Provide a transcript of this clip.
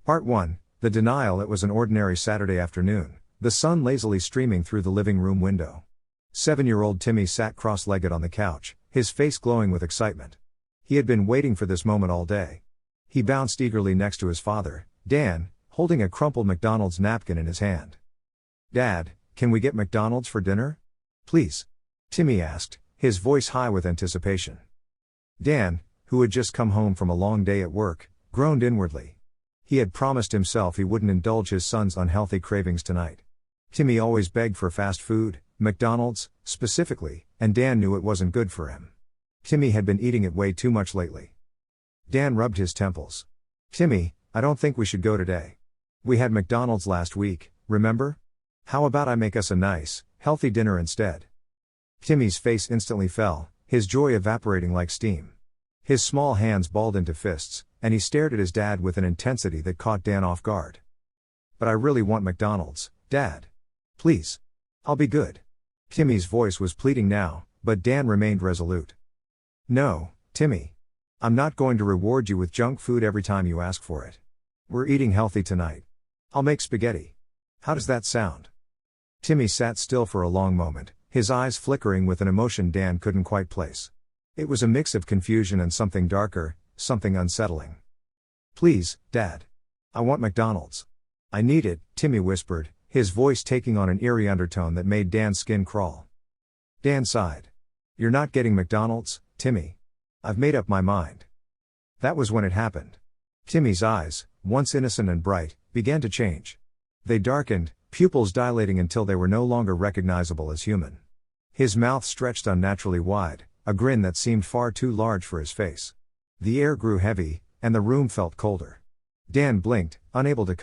Part 1, The Denial. It was an ordinary Saturday afternoon, the sun lazily streaming through the living room window. 7-year-old Timmy sat cross-legged on the couch, his face glowing with excitement. He had been waiting for this moment all day. He bounced eagerly next to his father, Dan, holding a crumpled Macdonald's napkin in his hand. "Dad, can we get McDonald's for dinner? Please?" Timmy asked, his voice high with anticipation. Dan, who had just come home from a long day at work, groaned inwardly. He had promised himself he wouldn't indulge his son's unhealthy cravings tonight. Timmy always begged for fast food, McDonald's, specifically, and Dan knew it wasn't good for him. Timmy had been eating it way too much lately. Dan rubbed his temples. "Timmy, I don't think we should go today. We had McDonald's last week, remember? How about I make us a nice, healthy dinner instead?" Timmy's face instantly fell, his joy evaporating like steam. His small hands balled into fists, and he stared at his dad with an intensity that caught Dan off guard. "But I really want McDonald's, Dad. Please. I'll be good." Timmy's voice was pleading now, but Dan remained resolute. "No, Timmy. I'm not going to reward you with junk food every time you ask for it. We're eating healthy tonight. I'll make spaghetti. How does that sound?" Timmy sat still for a long moment, his eyes flickering with an emotion Dan couldn't quite place. It was a mix of confusion and something darker, something unsettling. "Please, Dad. I want McDonald's. I need it," Timmy whispered, his voice taking on an eerie undertone that made Dan's skin crawl. Dan sighed. "You're not getting McDonald's, Timmy. I've made up my mind." That was when it happened. Timmy's eyes, once innocent and bright, began to change. They darkened, pupils dilating until they were no longer recognizable as human. His mouth stretched unnaturally wide, a grin that seemed far too large for his face. The air grew heavy, and the room felt colder. Dan blinked, unable to